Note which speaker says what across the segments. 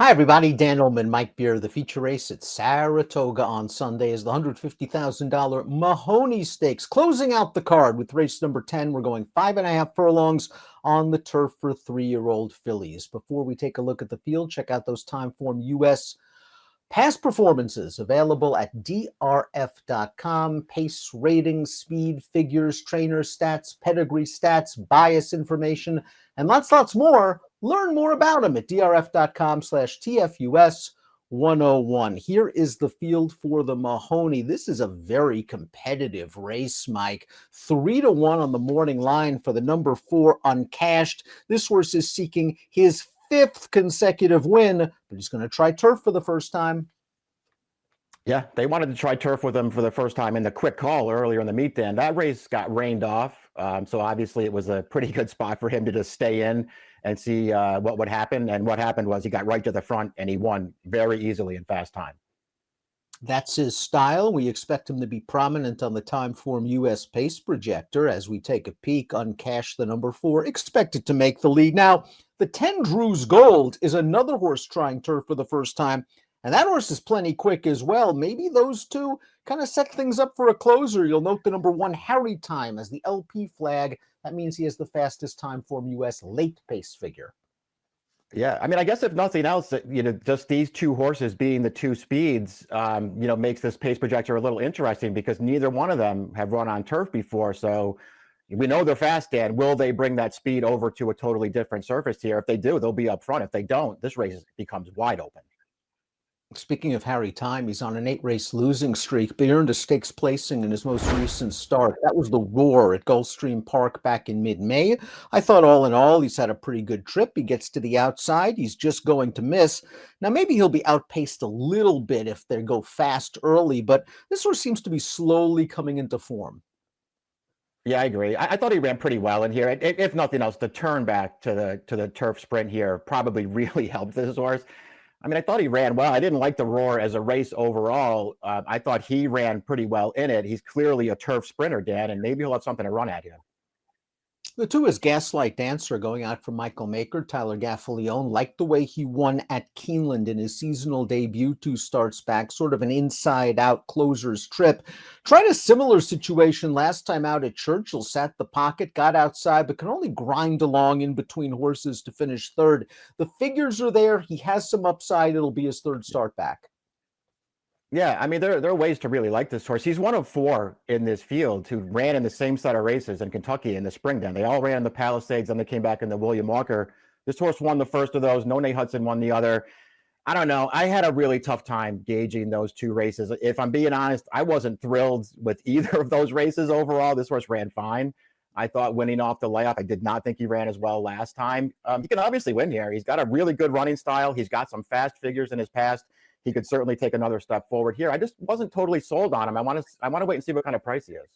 Speaker 1: Hi, everybody. Dan Illman, Mike Beer. The feature race at Saratoga on Sunday is the $150,000 Mahoney Stakes. Closing out the card with race number 10. We're going 5.5 furlongs on the turf for 3-year-old fillies. Before we take a look at the field, check out those Timeform US past performances available at DRF.com. Pace ratings, speed, figures, trainer stats, pedigree stats, bias information, and lots more. Learn more about them at drf.com/TFUS 101. Here is the field for the Mahoney. This is a very competitive race, Mike. 3-1 on the morning line for the number 4 Uncashed. This horse is seeking his 5th consecutive win, but he's going to try turf for the first time.
Speaker 2: Yeah, they wanted to try turf with him for the first time in the quick call earlier in the meet. Then that race got rained off, so obviously it was a pretty good spot for him to just stay in and see what would happen. And what happened was he got right to the front and he won very easily in fast time.
Speaker 1: That's his style. We expect him to be prominent on the Timeform US pace projector as we take a peek. Uncashed, the number 4, expected to make the lead. Now, the 10 Drew's Gold is another horse trying turf for the first time, and that horse is plenty quick as well. Maybe those two kind of set things up for a closer. You'll note the number 1 Harry Time as the LP flag. That means he has the fastest Timeform US late pace figure.
Speaker 2: Yeah, I mean, I guess if nothing else, just these two horses being the two speeds, makes this pace projector a little interesting because neither one of them have run on turf before. So we know they're fast, Dan. Will they bring that speed over to a totally different surface here? If they do, they'll be up front. If they don't, this race becomes wide open.
Speaker 1: Speaking of Harry Time, he's on an 8-race losing streak, but he earned a stakes placing in his most recent start. That was the Roar at Gulfstream Park back in mid-May. I thought all in all, he's had a pretty good trip. He gets to the outside. He's just going to miss. Now, maybe he'll be outpaced a little bit if they go fast early, but this horse seems to be slowly coming into form.
Speaker 2: Yeah, I agree. I thought he ran pretty well in here. If nothing else, the turn back to the turf sprint here probably really helped this horse. I mean, I thought he ran well. I didn't like the Roar as a race overall. I thought he ran pretty well in it. He's clearly a turf sprinter, Dan, and maybe he'll have something to run at here.
Speaker 1: The 2 is Gaslight Dancer going out from Michael Maker. Tyler Gaffalione liked the way he won at Keeneland in his seasonal debut 2 starts back, sort of an inside-out closer's trip. Tried a similar situation last time out at Churchill, sat the pocket, got outside, but can only grind along in between horses to finish 3rd. The figures are there. He has some upside. It'll be his 3rd start back.
Speaker 2: Yeah, I mean, there are ways to really like this horse. He's one of 4 in this field who ran in the same set of races in Kentucky in the spring. Then they all ran in the Palisades, and they came back in the William Walker. This horse won the first of those. None Hudson won the other. I don't know. I had a really tough time gauging those 2 races. If I'm being honest, I wasn't thrilled with either of those races overall. This horse ran fine. I thought winning off the layoff, I did not think he ran as well last time. He can obviously win here. He's got a really good running style. He's got some fast figures in his past. He could certainly take another step forward here. I just wasn't totally sold on him. I want to wait and see what kind of price he is.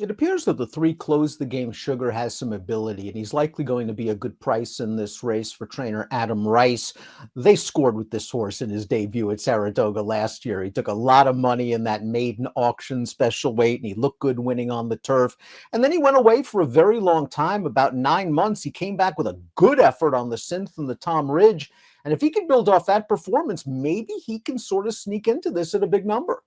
Speaker 1: It appears that the 3 Close the Game Sugar has some ability, and he's likely going to be a good price in this race for trainer Adam Rice. They scored with this horse in his debut at Saratoga last year. He took a lot of money in that maiden auction special weight, and he looked good winning on the turf. And then he went away for a very long time, about 9 months. He came back with a good effort on the Synth and the Tom Ridge. And if he can build off that performance, maybe he can sort of sneak into this at a big number.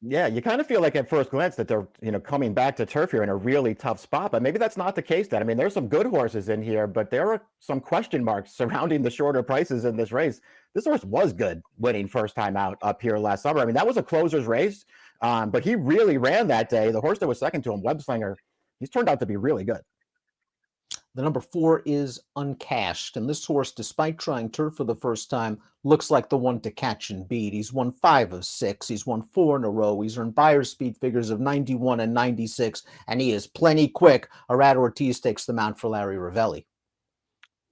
Speaker 2: Yeah, you kind of feel like at first glance that they're, coming back to turf here in a really tough spot, but maybe that's not the case then. I mean, there's some good horses in here, but there are some question marks surrounding the shorter prices in this race. This horse was good winning first time out up here last summer. I mean, that was a closer's race, but he really ran that day. The horse that was second to him, Webslinger, he's turned out to be really good.
Speaker 1: The number 4 is Uncashed, and this horse, despite trying turf for the first time, looks like the one to catch and beat. He's won 5 of 6. He's won 4 in a row. He's earned Beyer speed figures of 91 and 96, and he is plenty quick. Arad Ortiz takes the mount for Larry Ravelli.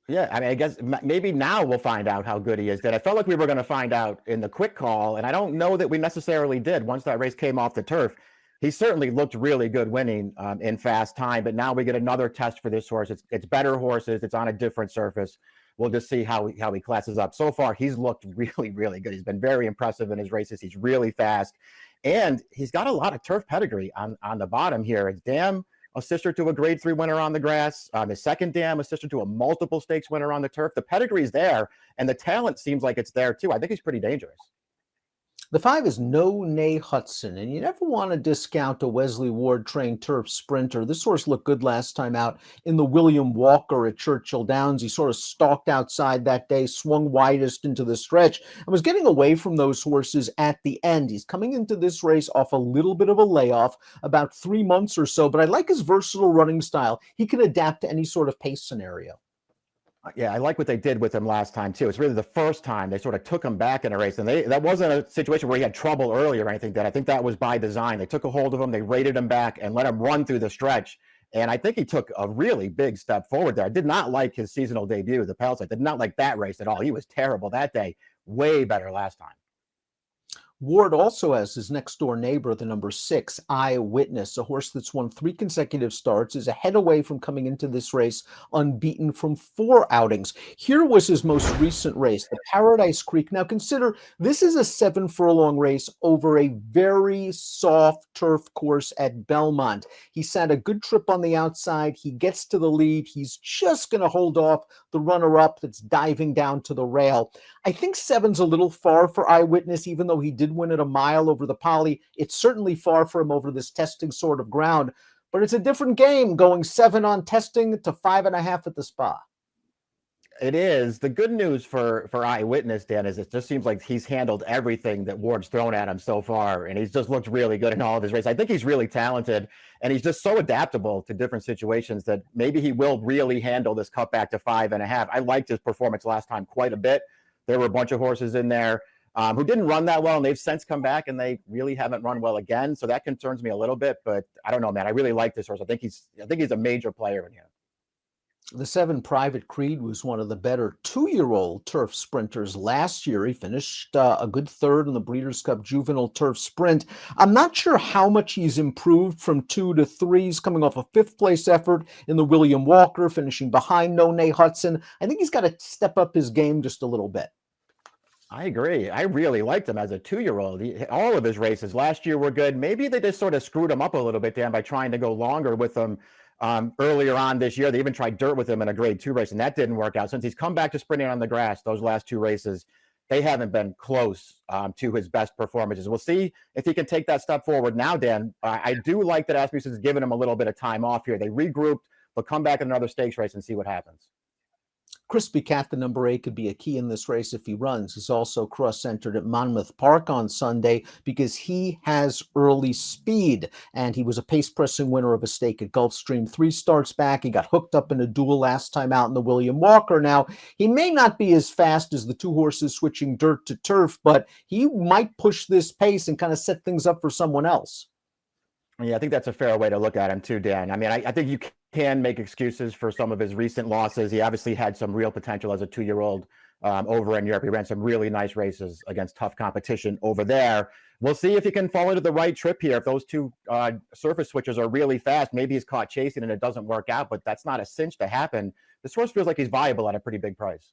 Speaker 2: Yeah, I mean, I guess maybe now we'll find out how good he is. That I felt like we were going to find out in the quick call, and I don't know that we necessarily did once that race came off the turf. He certainly looked really good winning in fast time, but now we get another test for this horse. It's better horses. It's on a different surface. We'll just see how he classes up. So far, he's looked really, really good. He's been very impressive in his races. He's really fast, and he's got a lot of turf pedigree on the bottom here. It's Dam, a sister to a grade 3 winner on the grass. His second dam, a sister to a multiple stakes winner on the turf. The pedigree's there, and the talent seems like it's there too. I think he's pretty dangerous.
Speaker 1: The 5 is No Nay Hudson, and you never want to discount a Wesley Ward trained turf sprinter. This horse looked good last time out in the William Walker at Churchill Downs. He sort of stalked outside that day, swung widest into the stretch, and was getting away from those horses at the end. He's coming into this race off a little bit of a layoff, about 3 months or so, but I like his versatile running style. He can adapt to any sort of pace scenario.
Speaker 2: Yeah, I like what they did with him last time too. It's really the first time they sort of took him back in a race, and that wasn't a situation where he had trouble earlier or anything. That I think that was by design. They took a hold of him, they rated him back, and let him run through the stretch. And I think he took a really big step forward there. I did not like his seasonal debut, the Palisade. Did not like that race at all. He was terrible that day. Way better last time.
Speaker 1: Ward also has his next door neighbor, the number 6, Eyewitness, a horse that's won 3 consecutive starts, is a head away from coming into this race unbeaten from 4 outings. Here was his most recent race, the Paradise Creek. Now consider this is a 7 furlong race over a very soft turf course at Belmont. He sat a good trip on the outside. He gets to the lead. He's just going to hold off the runner-up that's diving down to the rail. I think 7's a little far for Eyewitness, even though he did win at a mile over the Poly. It's certainly far for him over this testing sort of ground, but it's a different game going 7 on testing to 5.5 at the Spa.
Speaker 2: It is. The good news for Eyewitness, Dan, is it just seems like he's handled everything that Ward's thrown at him so far, and he's just looked really good in all of his races. I think he's really talented, and he's just so adaptable to different situations that maybe he will really handle this cutback to 5.5. I liked his performance last time quite a bit. There were a bunch of horses in there who didn't run that well, and they've since come back, and they really haven't run well again. So that concerns me a little bit, but I don't know, man. I really like this horse. I think he's a major player in here.
Speaker 1: The 7 Private Creed was one of the better 2-year-old turf sprinters last year. He finished a good third in the Breeders' Cup Juvenile Turf Sprint. I'm not sure how much he's improved from 2 to 3. He's coming off a 5th place effort in the William Walker, finishing behind No Nay Hudson. I think he's got to step up his game just a little bit.
Speaker 2: I agree. I really liked him as a 2-year-old. All of his races last year were good. Maybe they just sort of screwed him up a little bit, Dan, by trying to go longer with him earlier on this year. They even tried dirt with him in a grade 2 race, and that didn't work out. Since he's come back to sprinting on the grass, those last 2 races, they haven't been close to his best performances. We'll see if he can take that step forward now, Dan. I do like that Asmussen's given him a little bit of time off here. They regrouped. They'll come back in another stakes race and see what happens.
Speaker 1: Crispy Cat, the number 8, could be a key in this race if he runs. He's also cross-centered at Monmouth Park on Sunday because he has early speed, and he was a pace-pressing winner of a stake at Gulfstream 3 starts back. He got hooked up in a duel last time out in the William Walker. Now, he may not be as fast as the 2 horses switching dirt to turf, but he might push this pace and kind of set things up for someone else.
Speaker 2: Yeah, I think that's a fair way to look at him too, Dan. I mean, I think you can make excuses for some of his recent losses. He obviously had some real potential as a 2-year-old over in Europe. He ran some really nice races against tough competition over there. We'll see if he can fall into the right trip here. If those 2 surface switches are really fast, maybe he's caught chasing and it doesn't work out, but that's not a cinch to happen. This horse feels like he's viable at a pretty big price.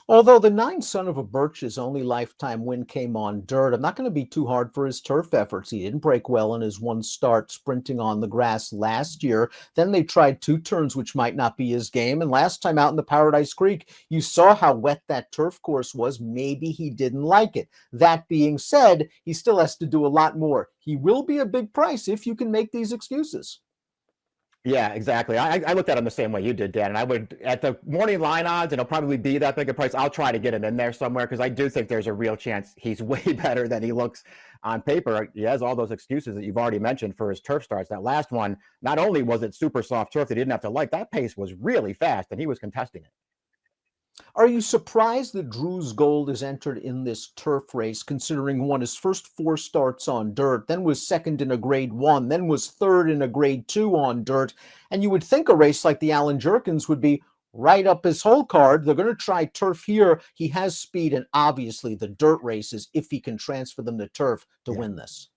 Speaker 1: Although the 9 Son of a Birch's only lifetime win came on dirt, I'm not going to be too hard for his turf efforts. He didn't break well in his 1 start sprinting on the grass last year. Then they tried 2 turns, which might not be his game. And last time out in the Paradise Creek, you saw how wet that turf course was. Maybe he didn't like it. That being said, he still has to do a lot more. He will be a big price if you can make these excuses.
Speaker 2: Yeah, exactly. I looked at him the same way you did, Dan. And I would, at the morning line odds, and it'll probably be that big a price, I'll try to get him in there somewhere because I do think there's a real chance he's way better than he looks on paper. He has all those excuses that you've already mentioned for his turf starts. That last one, not only was it super soft turf that he didn't have to like, that pace was really fast, and he was contesting it.
Speaker 1: Are you surprised that Drew's Gold is entered in this turf race, considering won his first 4 starts on dirt, then was second in a grade 1, then was third in a grade 2 on dirt? And you would think a race like the Allen Jerkins would be right up his whole card. They're going to try turf here. He has speed, and obviously the dirt races, if he can transfer them to turf to win this.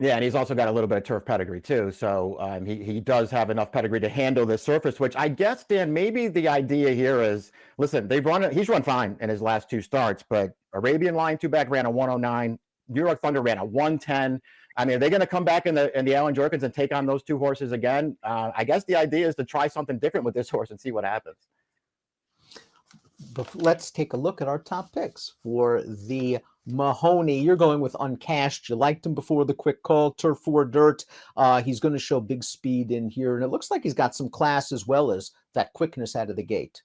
Speaker 2: Yeah, and he's also got a little bit of turf pedigree too. So he does have enough pedigree to handle this surface, which I guess, Dan, maybe the idea here is, listen, he's run fine in his last 2 starts, but Arabian Lion 2-back ran a 109. New York Thunder ran a 110. I mean, are they going to come back in the Allen Jerkins and take on those two horses again? I guess the idea is to try something different with this horse and see what happens.
Speaker 1: But let's take a look at our top picks for the Mahoney. You're going with Uncashed. You liked him before the quick call. Turf 4 dirt. He's going to show big speed in here, and it looks like he's got some class as well as that quickness out of the gate.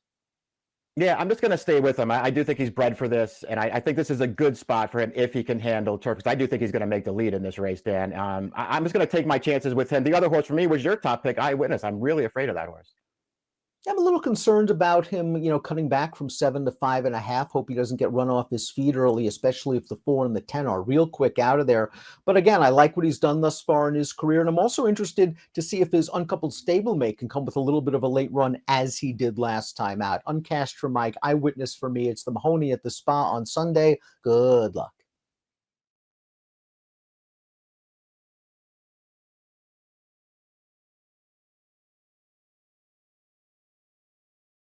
Speaker 2: Yeah, I'm just going to stay with him. I do think he's bred for this, and I think this is a good spot for him if he can handle turf, because I do think he's going to make the lead in this race, Dan. I'm just going to take my chances with him. The other horse for me was your top pick, Eyewitness. I'm really afraid of that horse.
Speaker 1: I'm a little concerned about him, cutting back from 7 to 5.5. Hope he doesn't get run off his feet early, especially if the 4 and the 10 are real quick out of there. But again, I like what he's done thus far in his career, and I'm also interested to see if his uncoupled stablemate can come with a little bit of a late run as he did last time out. Uncashed for Mike, Eyewitness for me. It's the Mahoney at the Spa on Sunday. Good luck.